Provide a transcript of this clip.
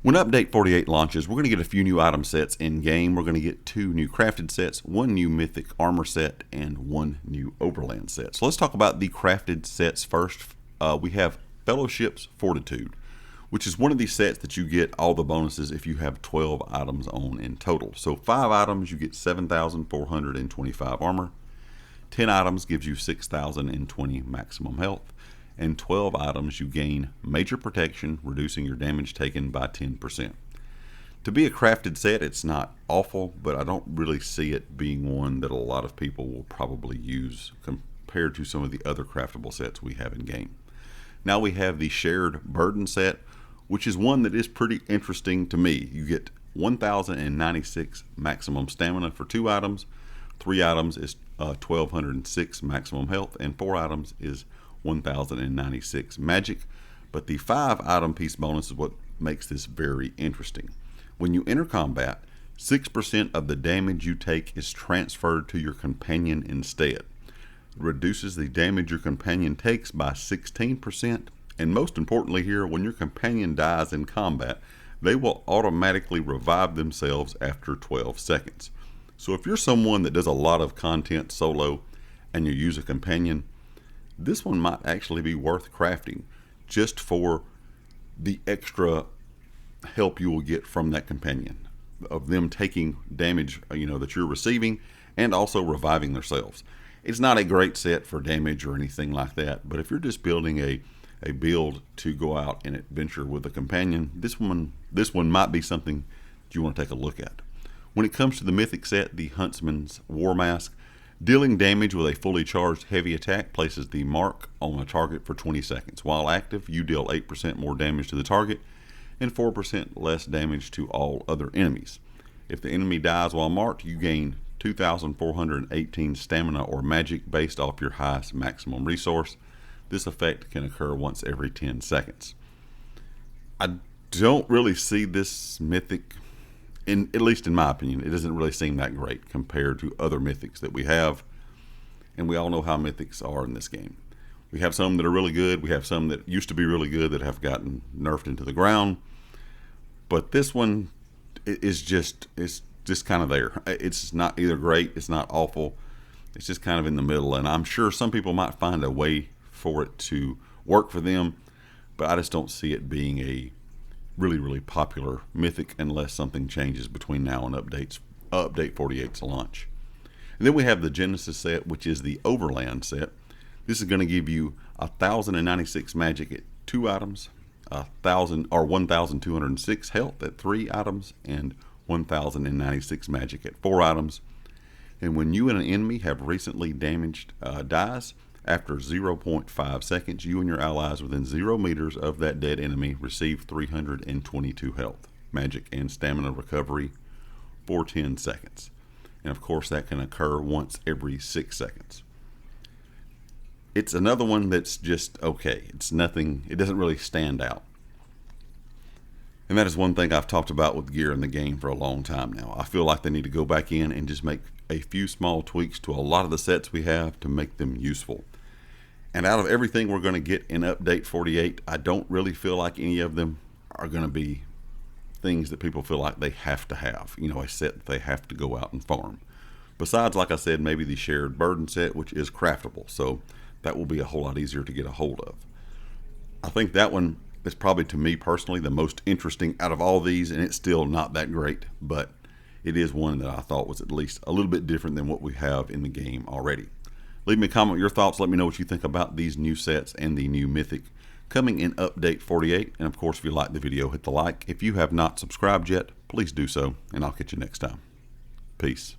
When Update 48 launches, we're going to get a few new item sets in game. We're going to get 2 new crafted sets, 1 new mythic armor set, and 1 new overland set. So let's talk about the crafted sets first. We have Fellowship's Fortitude, which is one of these sets that you get all the bonuses if you have 12 items on in total. So 5 items, you get 7,425 armor. 10 items gives you 6,020 maximum health. And 12 items, you gain major protection, reducing your damage taken by 10%. To be a crafted set, it's not awful, but I don't really see it being one that a lot of people will probably use compared to some of the other craftable sets we have in game. Now we have the Shared Burden set, which is one that is pretty interesting to me. You get 1,096 maximum stamina for 2 items, 3 items is 1,206 maximum health, and 4 items is 1,096 magic. But the 5 item piece bonus is what makes this very interesting. When you enter combat, 6% of the damage you take is transferred to your companion instead. It reduces the damage your companion takes by 16%, and most importantly here, when your companion dies in combat, they will automatically revive themselves after 12 seconds. So if you're someone that does a lot of content solo and you use a companion, this one might actually be worth crafting just for the extra help you will get from that companion, of them taking damage that you're receiving and also reviving themselves. It's not a great set for damage or anything like that, but if you're just building a build to go out and adventure with a companion, this one might be something you want to take a look at. When it comes to the mythic set, the Huntsman's War Mask, dealing damage with a fully charged heavy attack places the mark on a target for 20 seconds. While active, you deal 8% more damage to the target and 4% less damage to all other enemies. If the enemy dies while marked, you gain 2,418 stamina or magic based off your highest maximum resource. This effect can occur once every 10 seconds. I don't really see this mythic, at least in my opinion, it doesn't really seem that great compared to other mythics that we have. And we all know how mythics are in this game. We have some that are really good. We have some that used to be really good that have gotten nerfed into the ground. But this one is just kind of there. It's not either great, it's not awful. It's just kind of in the middle. And I'm sure some people might find a way for it to work for them, but I just don't see it being a really popular mythic unless something changes between now and Update 48's launch. And then we have the Genesis set, which is the Overland set. This is going to give you 1,096 magic at 2 items, 1,206 health at 3 items, and 1,096 magic at 4 items. And when you and an enemy have recently damaged dies, after 0.5 seconds, you and your allies within 0 meters of that dead enemy receive 322 health, magic, and stamina recovery for 10 seconds. And of course, that can occur once every 6 seconds. It's another one that's just okay. It's nothing, it doesn't really stand out. And that is one thing I've talked about with gear in the game for a long time now. I feel like they need to go back in and just make a few small tweaks to a lot of the sets we have to make them useful. And out of everything we're going to get in Update 48, I don't really feel like any of them are going to be things that people feel like they have to have, a set that they have to go out and farm. Besides, like I said, maybe the Shared Burden set, which is craftable, so that will be a whole lot easier to get a hold of. I think that one is probably, to me personally, the most interesting out of all these, and it's still not that great, but it is one that I thought was at least a little bit different than what we have in the game already. Leave me a comment with your thoughts. Let me know what you think about these new sets and the new mythic coming in Update 48. And of course, if you like the video, hit the like. If you have not subscribed yet, please do so, and I'll catch you next time. Peace.